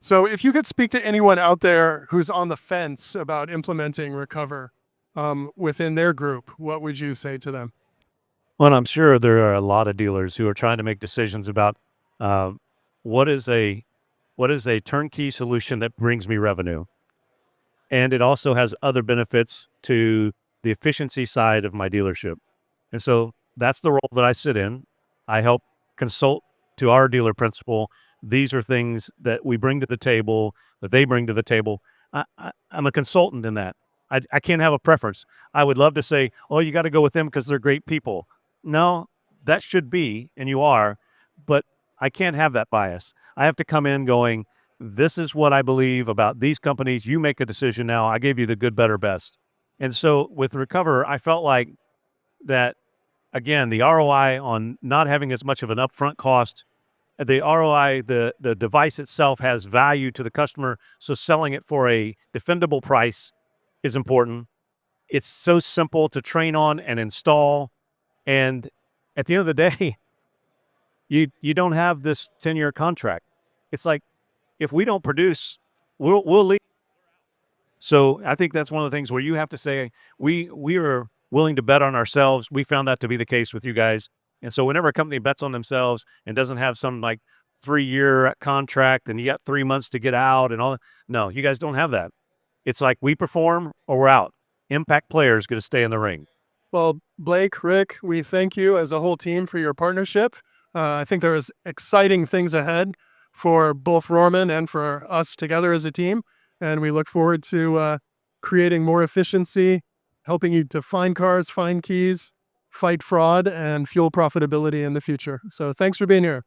So if you could speak to anyone out there who's on the fence about implementing RecovR within their group, what would you say to them? Well, I'm sure there are a lot of dealers who are trying to make decisions about uh, what is a what is a turnkey solution that brings me revenue, and it also has other benefits to the efficiency side of my dealership. And so that's the role that I sit in. I help consult to our dealer principal. These are things that we bring to the table, that they bring to the table. I'm a consultant in that. I can't have a preference. I would love to say, oh, you got to go with them because they're great people. No, that should be, and you are, but I can't have that bias. I have to come in going, this is what I believe about these companies. You make a decision now. I gave you the good, better, best. And so with RecovR, I felt like that again, the ROI on not having as much of an upfront cost, the ROI, the device itself has value to the customer, so selling it for a defendable price is important. It's so simple to train on and install, and at the end of the day, you don't have this 10-year contract. It's like if we don't produce, we'll leave. So I think that's one of the things where you have to say, we are willing to bet on ourselves. We found that to be the case with you guys. And so whenever a company bets on themselves and doesn't have some like 3-year contract and you got 3 months to get out and all that, no, you guys don't have that. It's like we perform or we're out. Impact players going to stay in the ring. Well, Blake, Rick, we thank you as a whole team for your partnership. I think there is exciting things ahead for both Rohrman and for us together as a team. And we look forward to creating more efficiency, helping you to find cars, find keys, fight fraud, and fuel profitability in the future. So thanks for being here.